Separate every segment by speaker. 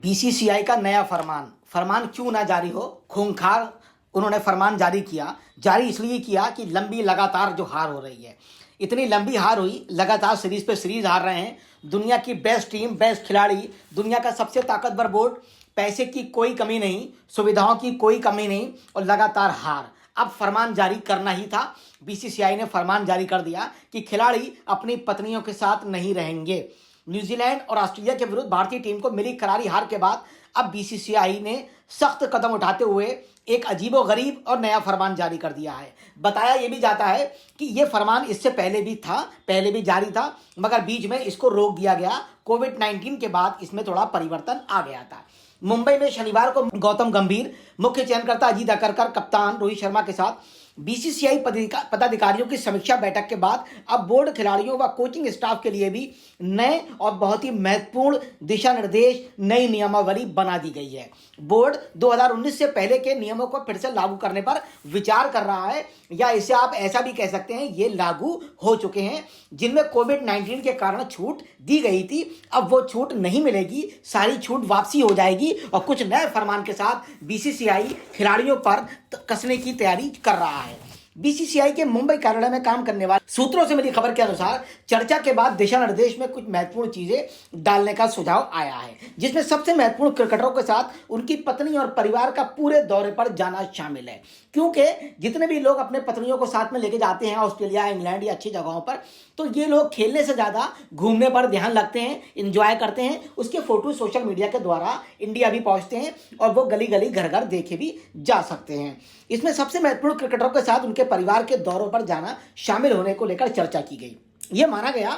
Speaker 1: BCCI का नया फरमान फरमान क्यों ना जारी हो, खूंखार उन्होंने फरमान जारी किया। जारी इसलिए किया कि लंबी लगातार जो हार हो रही है, इतनी लंबी हार हुई, लगातार सीरीज पे सीरीज हार रहे हैं। दुनिया की बेस्ट टीम, बेस्ट खिलाड़ी, दुनिया का सबसे ताकतवर बोर्ड, पैसे की कोई कमी नहीं, सुविधाओं की कोई कमी नहीं, और लगातार हार। अब फरमान जारी करना ही था। बीसीसीआई ने फरमान जारी कर दिया कि खिलाड़ी अपनी पत्नियों के साथ नहीं रहेंगे। न्यूजीलैंड और ऑस्ट्रेलिया के विरुद्ध भारतीय टीम को मिली करारी हार के बाद अब बीसीसीआई ने सख्त कदम उठाते हुए एक अजीबोगरीब और नया फरमान जारी कर दिया है। बताया यह भी जाता है कि यह फरमान इससे पहले भी था, पहले भी जारी था, मगर बीच में इसको रोक दिया गया। कोविड-19 के बाद इसमें थोड़ा परिवर्तन आ गया था। मुंबई में शनिवार को गौतम गंभीर, मुख्य चयनकर्ता अजीत अकरकर, कप्तान रोहित शर्मा के साथ बीसीसीआई पदाधिकारियों की समीक्षा बैठक के बाद अब बोर्ड खिलाड़ियों व कोचिंग स्टाफ के लिए भी नए और बहुत ही महत्वपूर्ण दिशा निर्देश, नई नियमावली बना दी गई है। बोर्ड 2019 से पहले के नियमों को फिर से लागू करने पर विचार कर रहा है, या इसे आप ऐसा भी कह सकते हैं ये लागू हो चुके हैं। जिनमें कोविड-19 के कारण छूट दी गई थी, अब वो छूट नहीं मिलेगी, सारी छूट वापसी हो जाएगी और कुछ नए फरमान के साथ बीसीसीआई खिलाड़ियों पर कसने की तैयारी कर रहा है। बीसीसीआई के मुंबई कार्यालय में काम करने वाले सूत्रों से मिली खबर के अनुसार चर्चा के बाद दिशा निर्देश में कुछ महत्वपूर्ण चीजें डालने का सुझाव आया है, जिसमें सबसे महत्वपूर्ण क्रिकेटरों के साथ उनकी पत्नी और परिवार का पूरे दौरे पर जाना शामिल है। क्योंकि जितने भी लोग अपने पत्नियों को साथ में लेके जाते हैं ऑस्ट्रेलिया, इंग्लैंड या अच्छी जगहों पर, तो ये लोग खेलने से ज्यादा घूमने पर ध्यान रखते हैं, इंजॉय करते हैं। उसके फोटो सोशल मीडिया के द्वारा इंडिया भी पहुंचते हैं और वो गली गली घर घर देखे भी जा सकते हैं। इसमें सबसे महत्वपूर्ण क्रिकेटरों के साथ उनके परिवार के दौरों पर जाना शामिल होने को लेकर चर्चा की गई। यह माना गया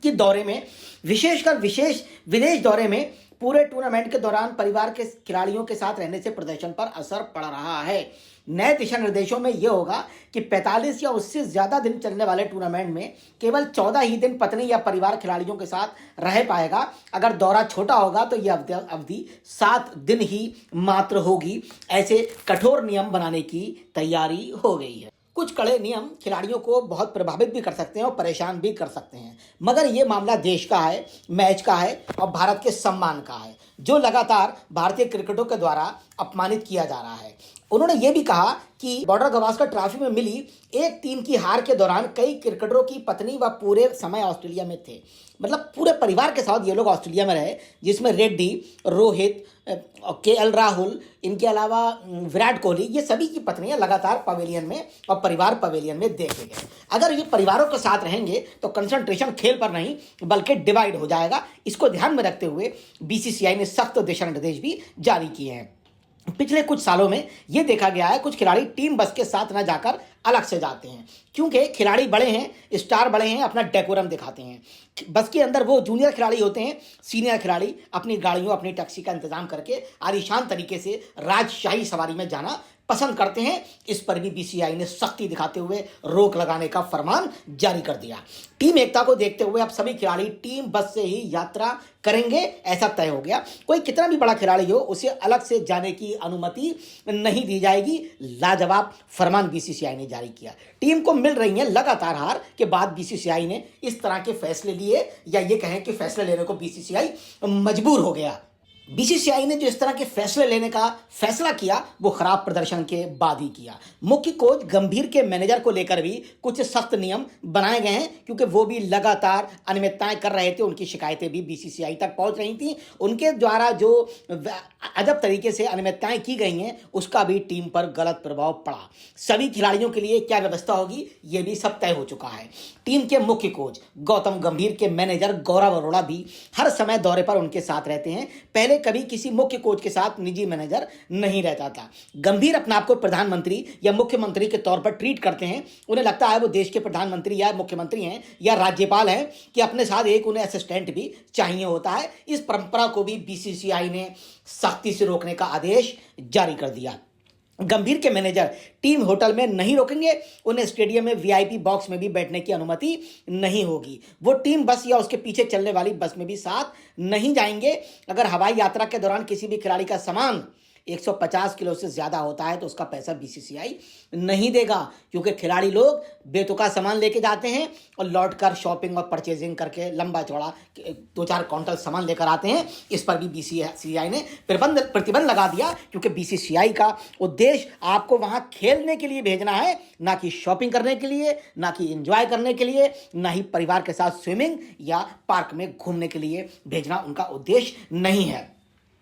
Speaker 1: कि दौरे में, विशेषकर विदेश दौरे में, पूरे टूर्नामेंट के दौरान परिवार के खिलाड़ियों के साथ रहने से प्रदर्शन पर असर पड़ रहा है। नए दिशा निर्देशों में यह होगा कि 45 या उससे ज्यादा दिन चलने वाले टूर्नामेंट में केवल 14 ही दिन पत्नी या परिवार खिलाड़ियों के साथ रह पाएगा। अगर दौरा छोटा होगा तो यह अवधि 7 दिन ही मात्र होगी। ऐसे कठोर नियम बनाने की तैयारी हो गई है। कुछ कड़े नियम खिलाड़ियों को बहुत प्रभावित भी कर सकते हैं और परेशान भी कर सकते हैं, मगर ये मामला देश का है, मैच का है और भारत के सम्मान का है, जो लगातार भारतीय क्रिकेटरों के द्वारा अपमानित किया जा रहा है। उन्होंने ये भी कहा कि बॉर्डर गवास्कर ट्रॉफी में मिली 1-3 की हार के दौरान कई क्रिकेटरों की पत्नी व पूरे समय ऑस्ट्रेलिया में थे। मतलब पूरे परिवार के साथ ये लोग ऑस्ट्रेलिया में रहे, जिसमें रेड्डी, रोहित, केएल राहुल, इनके अलावा विराट कोहली, ये सभी की पत्नियां लगातार पवेलियन में और परिवार पवेलियन में देखे गए। अगर ये परिवारों के साथ रहेंगे तो कंसंट्रेशन खेल पर नहीं बल्कि डिवाइड हो जाएगा। इसको ध्यान में रखते हुए बीसीसीआई ने सख्त दिशा निर्देश भी जारी किए हैं। पिछले कुछ सालों में यह देखा गया है कुछ खिलाड़ी टीम बस के साथ न जाकर अलग से जाते हैं, क्योंकि खिलाड़ी बड़े हैं, स्टार बड़े हैं, अपना डेकोरम दिखाते हैं। बस के अंदर वो जूनियर खिलाड़ी होते हैं, सीनियर खिलाड़ी अपनी गाड़ियों, अपनी टैक्सी का इंतजाम करके आलीशान तरीके से राजशाही सवारी में जाना पसंद करते हैं। इस पर भी बीसीसीआई ने सख्ती दिखाते हुए रोक लगाने का फरमान जारी कर दिया। टीम एकता को देखते हुए अब सभी खिलाड़ी टीम बस से ही यात्रा करेंगे, ऐसा तय हो गया। कोई कितना भी बड़ा खिलाड़ी हो, उसे अलग से जाने की अनुमति नहीं दी जाएगी। लाजवाब फरमान बीसीसीआई ने जारी किया। टीम को मिल रही है लगातार हार के बाद बीसीसीआई ने इस तरह के फैसले लिए, या ये कहें कि फैसले लेने को बीसीसीआई मजबूर हो गया। बीसीसीआई ने जो इस तरह के फैसले लेने का फैसला किया वो खराब प्रदर्शन के बाद ही किया। मुख्य कोच गंभीर के मैनेजर को लेकर भी कुछ सख्त नियम बनाए गए हैं, क्योंकि वो भी लगातार अनियमितताएं कर रहे थे। उनकी शिकायतें भी बीसीसीआई तक पहुंच रही थी। उनके द्वारा जो अजब तरीके से अनियमितताएं की गई हैं उसका भी टीम पर गलत प्रभाव पड़ा। सभी खिलाड़ियों के लिए क्या व्यवस्था होगी ये भी सब तय हो चुका है। टीम के मुख्य कोच गौतम गंभीर के मैनेजर गौरव अरोड़ा भी हर समय दौरे पर उनके साथ रहते हैं। पहले कभी किसी मुख्य कोच के साथ निजी मैनेजर नहीं रहता था। गंभीर अपने आप को प्रधानमंत्री या मुख्यमंत्री के तौर पर ट्रीट करते हैं। उन्हें लगता है वो देश के प्रधानमंत्री या मुख्यमंत्री हैं या राज्यपाल हैं कि अपने साथ एक उन्हें असिस्टेंट भी चाहिए होता है। इस परंपरा को भी बीसीसीआई ने सख्ती से रोकने का आदेश जारी कर दिया। गंभीर के मैनेजर टीम होटल में नहीं रोकेंगे, उन्हें स्टेडियम में वीआईपी बॉक्स में भी बैठने की अनुमति नहीं होगी। वो टीम बस या उसके पीछे चलने वाली बस में भी साथ नहीं जाएंगे। अगर हवाई यात्रा के दौरान किसी भी खिलाड़ी का सामान 150 किलो से ज़्यादा होता है तो उसका पैसा बीसीसीआई नहीं देगा, क्योंकि खिलाड़ी लोग बेतुका सामान लेके जाते हैं और लौट कर शॉपिंग और परचेजिंग करके लंबा चौड़ा 2-4 क्विंटल सामान लेकर आते हैं। इस पर भी बीसीसीआई ने प्रतिबंध लगा दिया, क्योंकि बीसीसीआई का उद्देश्य आपको वहां खेलने के लिए भेजना है, ना कि शॉपिंग करने के लिए, ना कि एंजॉय करने के लिए, ना ही परिवार के साथ स्विमिंग या पार्क में घूमने के लिए भेजना उनका उद्देश्य नहीं है।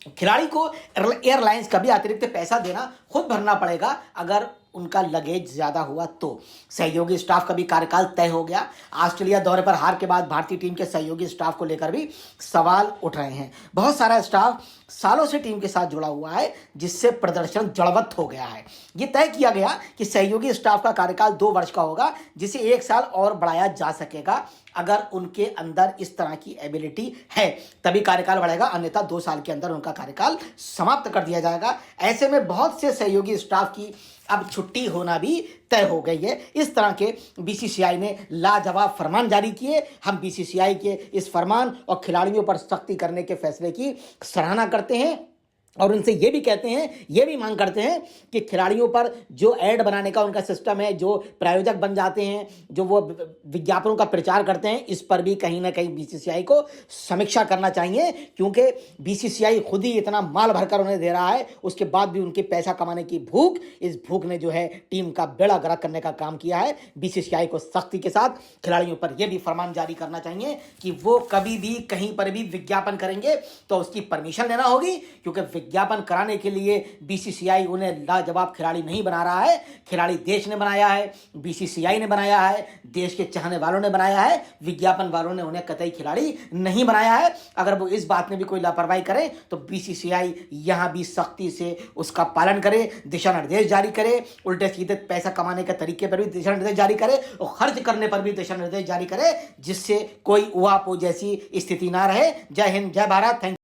Speaker 1: खिलाड़ी को एयरलाइंस का भी अतिरिक्त पैसा देना खुद भरना पड़ेगा अगर उनका लगेज ज़्यादा हुआ तो। सहयोगी स्टाफ का भी कार्यकाल तय हो गया। ऑस्ट्रेलिया दौरे पर हार के बाद भारतीय टीम के सहयोगी स्टाफ को लेकर भी सवाल उठ रहे हैं। बहुत सारा स्टाफ सालों से टीम के साथ जुड़ा हुआ है, जिससे प्रदर्शन जड़वत हो गया है। ये तय किया गया कि सहयोगी स्टाफ का कार्यकाल 2 वर्ष का होगा, जिसे 1 साल और बढ़ाया जा सकेगा। अगर उनके अंदर इस तरह की एबिलिटी है तभी कार्यकाल बढ़ेगा, अन्यथा 2 साल के अंदर उनका कार्यकाल समाप्त कर दिया जाएगा। ऐसे में बहुत से सहयोगी स्टाफ की अब छुट्टी होना भी तय हो गई है। इस तरह के बीसीसीआई ने लाजवाब फरमान जारी किए। हम बीसीसीआई के इस फरमान और खिलाड़ियों पर सख्ती करने के फैसले की सराहना करते हैं और उनसे ये भी कहते हैं, ये भी मांग करते हैं कि खिलाड़ियों पर जो ऐड बनाने का उनका सिस्टम है, जो प्रायोजक बन जाते हैं, जो वो विज्ञापनों का प्रचार करते हैं, इस पर भी कहीं ना कहीं बीसीसीआई को समीक्षा करना चाहिए, क्योंकि बीसीसीआई खुद ही इतना माल भरकर उन्हें दे रहा है, उसके बाद भी उनके पैसा कमाने की भूख, इस भूख ने जो है टीम का बेड़ा गर्क करने का काम किया है। बीसीसीआई को सख्ती के साथ खिलाड़ियों पर यह भी फरमान जारी करना चाहिए कि वो कभी भी कहीं पर भी विज्ञापन करेंगे तो उसकी परमिशन लेना होगी, क्योंकि विज्ञापन कराने के लिए बीसीसीआई उन्हें लाजवाब खिलाड़ी नहीं बना रहा है। खिलाड़ी देश ने बनाया है, बीसीसीआई ने बनाया है, देश के चाहने वालों ने बनाया है। विज्ञापन वालों ने उन्हें कतई खिलाड़ी नहीं बनाया है। अगर वो इस बात में भी कोई लापरवाही करे तो बीसीसीआई यहां भी सख्ती से उसका पालन करे, दिशा निर्देश जारी करे, उल्टे सीधे पैसा कमाने के तरीके पर भी दिशा निर्देश जारी करे और खर्च करने पर भी दिशा निर्देश जारी करे, जिससे कोई उहापोह जैसी स्थिति ना रहे। जय हिंद, जय भारत। थैंक